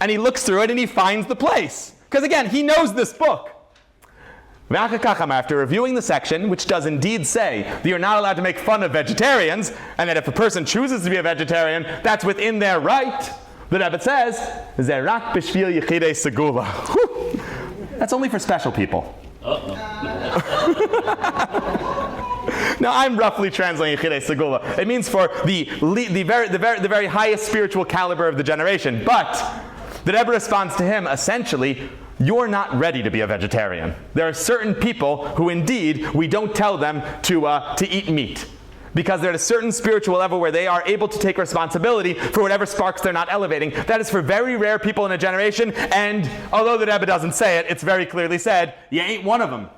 S1: And he looks through it and he finds the place. Because again, he knows this book. After reviewing the section, which does indeed say that you're not allowed to make fun of vegetarians, and that if a person chooses to be a vegetarian, that's within their right, the Rebbe says, Zerak b'shvil yechidei segula. That's only for special people. Now I'm roughly translating Yechidei Segula. It means for the very highest spiritual caliber of the generation. But the Rebbe responds to him essentially, you're not ready to be a vegetarian. There are certain people who indeed we don't tell them to eat meat, because they're at a certain spiritual level where they are able to take responsibility for whatever sparks they're not elevating. That is for very rare people in a generation, and although the Rebbe doesn't say it, it's very clearly said, you ain't one of them.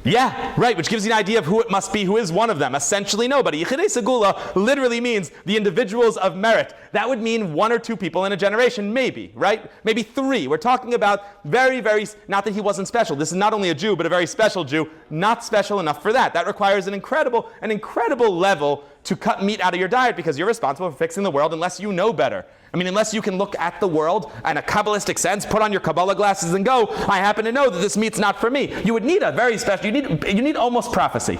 S1: Yeah, right, which gives you an idea of who it must be, who is one of them. Essentially nobody. Yechidei Segula literally means the individuals of merit. That would mean one or two people in a generation, maybe, right? Maybe three. We're talking about very, not that he wasn't special. This is not only a Jew, but a very special Jew. Not special enough for that. That requires an incredible level to cut meat out of your diet, because you're responsible for fixing the world unless you know better. I mean, unless you can look at the world in a Kabbalistic sense, put on your Kabbalah glasses and go, I happen to know that this meat's not for me. You would need a very special, you need almost prophecy.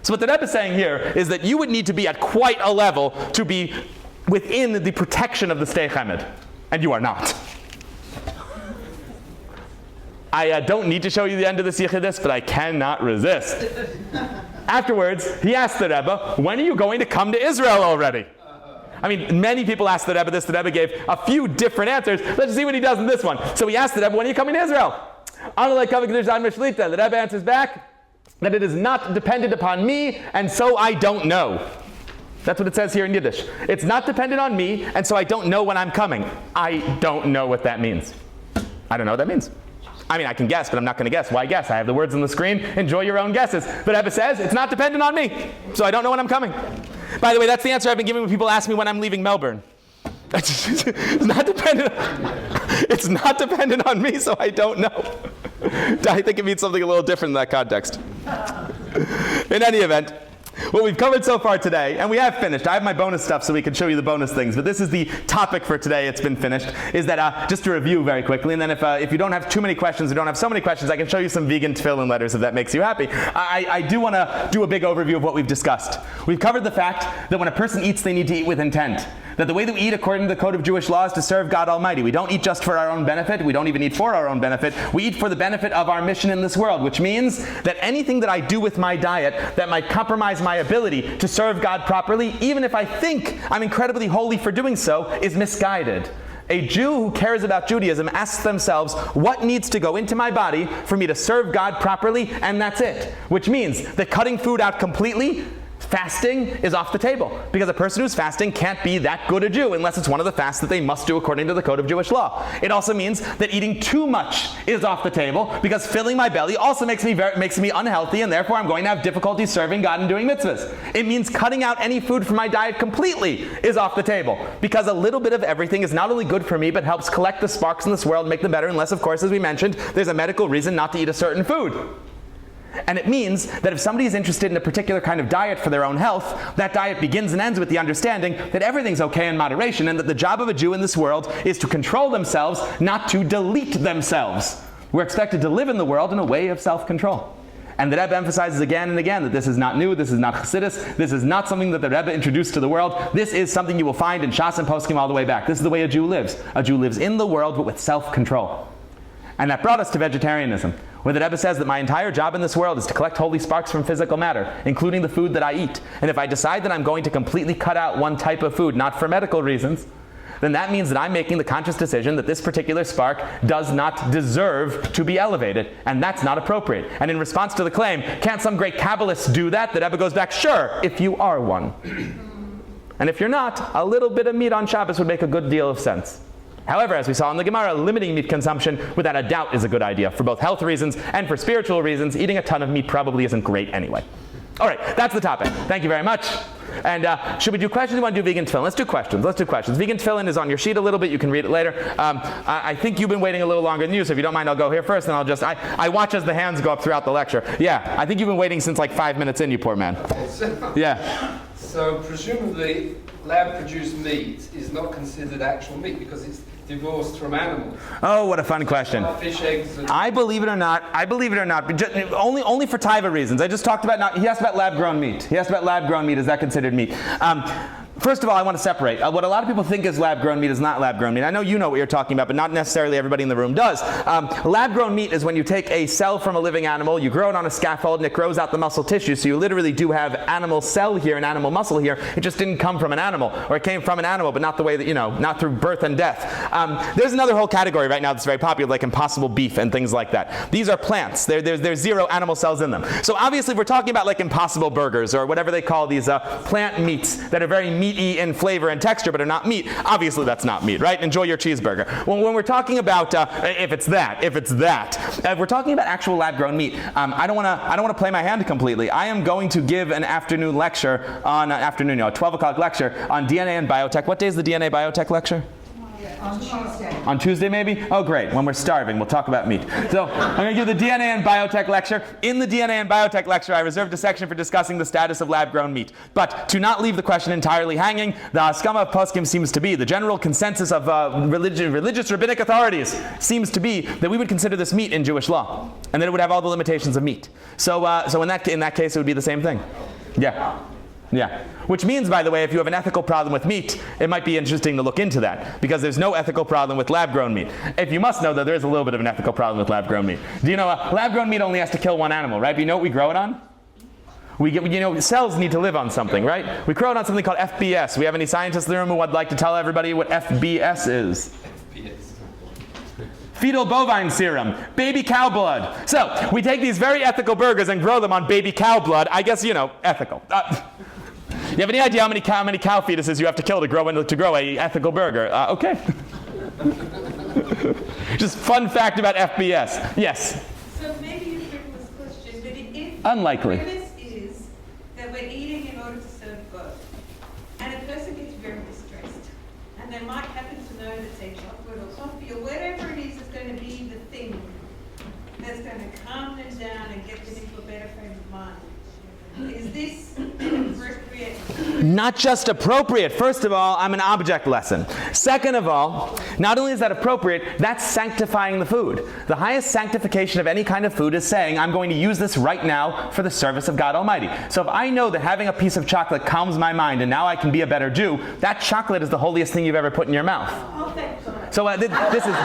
S1: So what the Rebbe is saying here is that you would need to be at quite a level to be within the protection of the stei chemed. And you are not. I don't need to show you the end of this Yechidus, but I cannot resist. Afterwards, he asked the Rebbe, when are you going to come to Israel already? I mean, many people asked the Rebbe this. The Rebbe gave a few different answers. Let's see what he does in this one. So he asked the Rebbe, when are you coming to Israel? The Rebbe answers back that it is not dependent upon me, and so I don't know. That's what it says here in Yiddish. It's not dependent on me, and so I don't know when I'm coming. I don't know what that means. I don't know what that means. I mean, I can guess, but I'm not going to guess. Why guess? I have the words on the screen. Enjoy your own guesses. But Rebbe says, it's not dependent on me, so I don't know when I'm coming. By the way, that's the answer I've been giving when people ask me when I'm leaving Melbourne. It's not dependent. It's not dependent on me, so I don't know. I think it means something a little different in that context. In any event, what we've covered so far today, and we have finished. I have my bonus stuff so we can show you the bonus things, but this is the topic for today. It's been finished. Is that just to review very quickly, and then if you don't have too many questions, or don't have so many questions, I can show you some vegan tefillin letters if that makes you happy. I do want to do a big overview of what we've discussed. We've covered the fact that when a person eats, they need to eat with intent. That the way that we eat according to the code of Jewish law is to serve God Almighty. We don't eat just for our own benefit. We don't even eat for our own benefit. We eat for the benefit of our mission in this world, which means that anything that I do with my diet that might compromise my ability to serve God properly, even if I think I'm incredibly holy for doing so, is misguided. A Jew who cares about Judaism asks themselves, what needs to go into my body for me to serve God properly, and that's it. Which means that cutting food out completely, fasting, is off the table. Because a person who's fasting can't be that good a Jew unless it's one of the fasts that they must do according to the code of Jewish law. It also means that eating too much is off the table because filling my belly also makes me unhealthy, and therefore I'm going to have difficulty serving God and doing mitzvahs. It means cutting out any food from my diet completely is off the table because a little bit of everything is not only good for me but helps collect the sparks in this world and make them better, unless, of course, as we mentioned, there's a medical reason not to eat a certain food. And it means that if somebody is interested in a particular kind of diet for their own health, that diet begins and ends with the understanding that everything's okay in moderation, and that the job of a Jew in this world is to control themselves, not to delete themselves. We're expected to live in the world in a way of self-control. And the Rebbe emphasizes again and again that this is not new, this is not Chassidus, this is not something that the Rebbe introduced to the world. This is something you will find in Shas and Poskim all the way back. This is the way a Jew lives. A Jew lives in the world but with self-control. And that brought us to vegetarianism, where the Rebbe says that my entire job in this world is to collect holy sparks from physical matter, including the food that I eat. And if I decide that I'm going to completely cut out one type of food, not for medical reasons, then that means that I'm making the conscious decision that this particular spark does not deserve to be elevated, and that's not appropriate. And in response to the claim, can't some great Kabbalist do that? The Rebbe goes back, sure, if you are one. And if you're not, a little bit of meat on Shabbos would make a good deal of sense. However, as we saw in the Gemara, limiting meat consumption without a doubt is a good idea. For both health reasons and for spiritual reasons, eating a ton of meat probably isn't great anyway. All right, that's the topic. Thank you very much. And should we do questions? We want to do vegan tefillin. Let's do questions. Vegan tefillin is on your sheet a little bit. You can read it later. I think you've been waiting a little longer than you, so if you don't mind, I'll go here first, and I watch as the hands go up throughout the lecture. Yeah, I think you've been waiting since like 5 minutes in, you poor man. Yeah.
S4: So presumably lab-produced meat is not considered actual meat because it's divorced from animals.
S1: Oh, what a fun question.
S4: Fish eggs.
S1: I believe it or not, but only for taiva reasons. I just talked about, he asked about lab-grown meat. Is that considered meat? First of all, I want to separate. What a lot of people think is lab-grown meat is not lab-grown meat. I know you know what you're talking about, but not necessarily everybody in the room does. Lab-grown meat is when you take a cell from a living animal, you grow it on a scaffold, and it grows out the muscle tissue. So you literally do have animal cell here and animal muscle here. It just didn't come from an animal, or it came from an animal, but not the way that, not through birth and death. There's another whole category right now that's very popular, like Impossible Beef and things like that. These are plants. There's zero animal cells in them. So obviously, if we're talking about like Impossible Burgers or whatever they call these plant meats that are very meaty in flavor and texture but are not meat, obviously that's not meat, right? Enjoy your cheeseburger. When we're talking about if we're talking about actual lab-grown meat, I don't want to play my hand completely. I am going to give an afternoon lecture on 12 o'clock lecture on DNA and biotech. What day is the DNA biotech lecture?
S5: On Tuesday.
S1: On Tuesday, maybe? Oh, great. When we're starving, we'll talk about meat. So I'm going to give the DNA and biotech lecture. In the DNA and biotech lecture, I reserved a section for discussing the status of lab-grown meat. But to not leave the question entirely hanging, the haskama of poskim seems to be, the general consensus of religious rabbinic authorities seems to be that we would consider this meat in Jewish law, and that it would have all the limitations of meat. So in that case, it would be the same thing. Yeah. Which means, by the way, if you have an ethical problem with meat, it might be interesting to look into that, because there's no ethical problem with lab-grown meat. If you must know, though, there is a little bit of an ethical problem with lab-grown meat. Do you know lab-grown meat only has to kill one animal, right? Do you know what we grow it on? Cells need to live on something, right? We crow it on something called FBS. We have any scientists in the room who would like to tell everybody what FBS is? Fetal bovine serum, baby cow blood. So we take these very ethical burgers and grow them on baby cow blood. I guess, ethical. You have any idea how many cow fetuses you have to kill to grow a ethical burger? Okay. Just fun fact about FBS. Yes.
S6: So maybe you've written this question, but if
S1: Unlikely.
S6: the premise is that we're eating in order to serve God, and a person gets very distressed, and they might happen to know that, say, chocolate or coffee or whatever it is going to be the thing that's going to calm them down and get them into a better frame of mind. Is this an appropriate?
S1: Not just appropriate. First of all, I'm an object lesson. Second of all, not only is that appropriate, that's sanctifying the food. The highest sanctification of any kind of food is saying, I'm going to use this right now for the service of God Almighty. So if I know that having a piece of chocolate calms my mind and now I can be a better Jew, that chocolate is the holiest thing you've ever put in your mouth.
S6: Oh, thank God.
S1: So this is...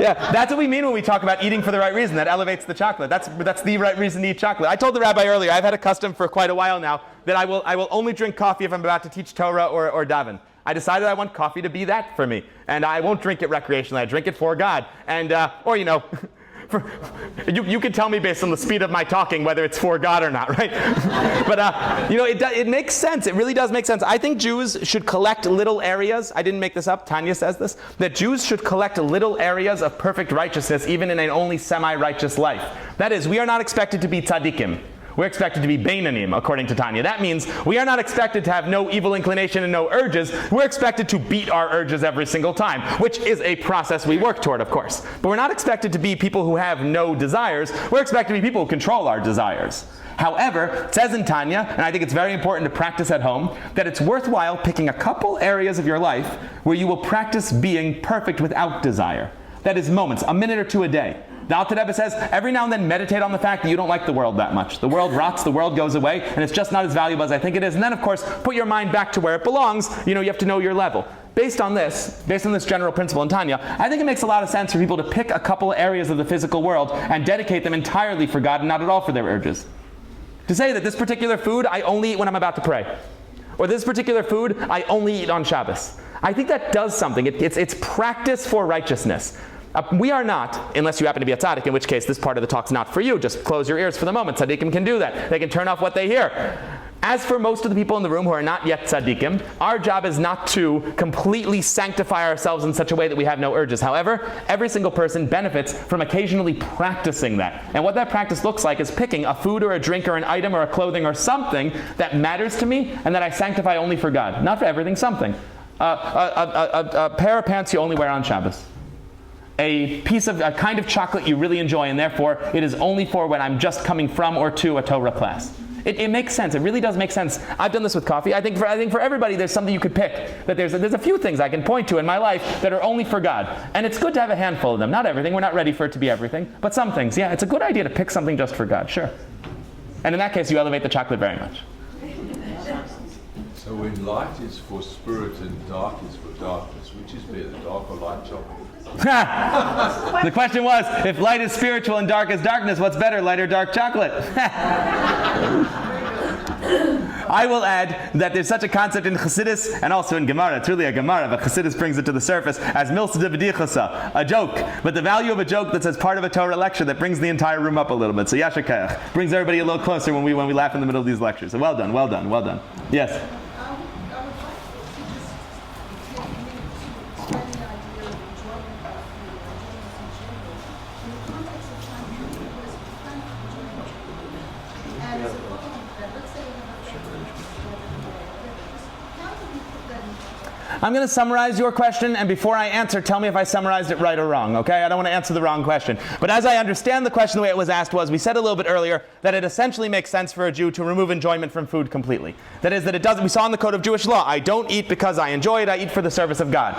S1: Yeah, that's what we mean when we talk about eating for the right reason. That elevates the chocolate. That's the right reason to eat chocolate. I told the rabbi earlier, I've had a custom for quite a while now that I will only drink coffee if I'm about to teach Torah or daven. I decided I want coffee to be that for me, and I won't drink it recreationally. I drink it for God, and you can tell me based on the speed of my talking whether it's for God or not, right? But it makes sense. It really does make sense. I think Jews should collect little areas. I didn't make this up. Tanya says this, that Jews should collect little areas of perfect righteousness even in an only semi-righteous life. That is, we are not expected to be tzaddikim. We're expected to be beinanim, according to Tanya. That means we are not expected to have no evil inclination and no urges. We're expected to beat our urges every single time, which is a process we work toward, of course. But we're not expected to be people who have no desires. We're expected to be people who control our desires. However, it says in Tanya, and I think it's very important to practice at home, that it's worthwhile picking a couple areas of your life where you will practice being perfect without desire. That is moments, a minute or two a day. The Alter Rebbe says, every now and then meditate on the fact that you don't like the world that much. The world rots, the world goes away, and it's just not as valuable as I think it is. And then, of course, put your mind back to where it belongs. You have to know your level. Based on this general principle in Tanya, I think it makes a lot of sense for people to pick a couple areas of the physical world and dedicate them entirely for God and not at all for their urges. To say that this particular food I only eat when I'm about to pray. Or this particular food I only eat on Shabbos. I think that does something. It's practice for righteousness. We are not, unless you happen to be a tzaddik, in which case this part of the talk's not for you. Just close your ears for the moment. Tzaddikim can do that. They can turn off what they hear. As for most of the people in the room who are not yet tzaddikim, our job is not to completely sanctify ourselves in such a way that we have no urges. However, every single person benefits from occasionally practicing that. And what that practice looks like is picking a food or a drink or an item or a clothing or something that matters to me and that I sanctify only for God. Not for everything, something. A pair of pants you only wear on Shabbos. A kind of chocolate you really enjoy, and therefore it is only for when I'm just coming from or to a Torah class. It makes sense. It really does make sense. I've done this with coffee. I think for everybody there's something you could pick. That there's a few things I can point to in my life that are only for God. And it's good to have a handful of them. Not everything. We're not ready for it to be everything. But some things. Yeah, it's a good idea to pick something just for God. Sure. And in that case, you elevate the chocolate very much.
S7: So when light is for spirit and dark is for darkness, which is better, dark or light chocolate?
S1: The question was, if light is spiritual and dark is darkness, what's better, light or dark chocolate? I will add that there's such a concept in Chassidus and also in Gemara. It's really a Gemara, but Chassidus brings it to the surface as milsa de b'dichasa, a joke. But the value of a joke that's as part of a Torah lecture that brings the entire room up a little bit. So Yechiel brings everybody a little closer when we laugh in the middle of these lectures. So well done, well done, well done. Yes? I'm going to summarize your question, and before I answer, tell me if I summarized it right or wrong, okay? I don't want to answer the wrong question. But as I understand the question, the way it was asked was, we said a little bit earlier that it essentially makes sense for a Jew to remove enjoyment from food completely. That is, that it doesn't, we saw in the code of Jewish law, I don't eat because I enjoy it, I eat for the service of God.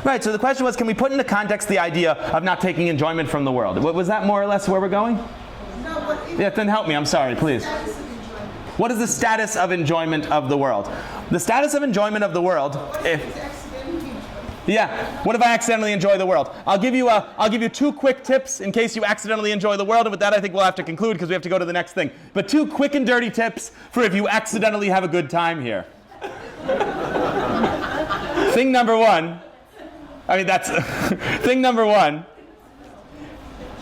S1: Right, so the question was, can we put into context the idea of not taking enjoyment from the world? Was that more or less where we're going?
S5: No, but
S1: Yeah, then help me, I'm sorry, please. What is the status of enjoyment of the world? The status of enjoyment of the world, what if I accidentally enjoy the world? I'll give you 2 quick tips in case you accidentally enjoy the world, and with that I think we'll have to conclude because we have to go to the next thing. But 2 quick and dirty tips for if you accidentally have a good time here. Thing number 1, thing number 1,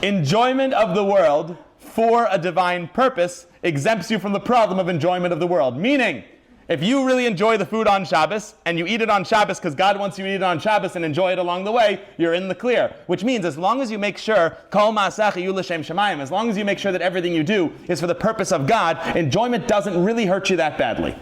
S1: enjoyment of the world for a divine purpose exempts you from the problem of enjoyment of the world. Meaning, if you really enjoy the food on Shabbos, and you eat it on Shabbos because God wants you to eat it on Shabbos and enjoy it along the way, you're in the clear. Which means as long as you make sure, Kol Ma'asach Yiyu L'Shem Shamayim, as long as you make sure that everything you do is for the purpose of God, enjoyment doesn't really hurt you that badly.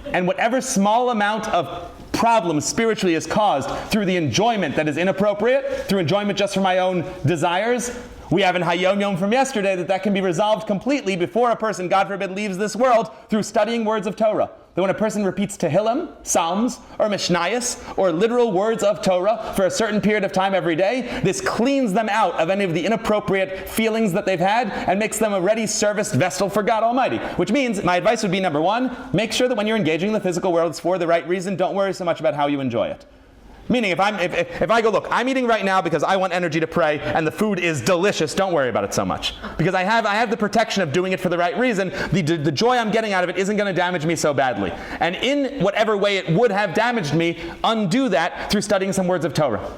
S1: And whatever small amount of problem spiritually is caused through the enjoyment that is inappropriate, through enjoyment just for my own desires, we have in Hayom Yom from yesterday that can be resolved completely before a person, God forbid, leaves this world through studying words of Torah. That when a person repeats Tehillim, Psalms, or Mishnayos, or literal words of Torah for a certain period of time every day, this cleans them out of any of the inappropriate feelings that they've had and makes them a ready serviced vessel for God Almighty. Which means, my advice would be number 1, make sure that when you're engaging in the physical world, it's for the right reason. Don't worry so much about how you enjoy it. Meaning, if I go, look, I'm eating right now because I want energy to pray, and the food is delicious, don't worry about it so much. Because I have the protection of doing it for the right reason. The joy I'm getting out of it isn't going to damage me so badly. And in whatever way it would have damaged me, undo that through studying some words of Torah.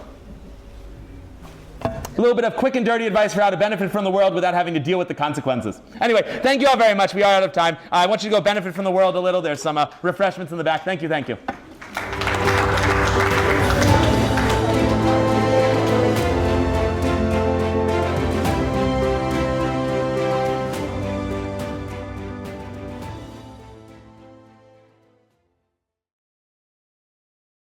S1: A little bit of quick and dirty advice for how to benefit from the world without having to deal with the consequences. Anyway, thank you all very much. We are out of time. I want you to go benefit from the world a little. There's some refreshments in the back. Thank you.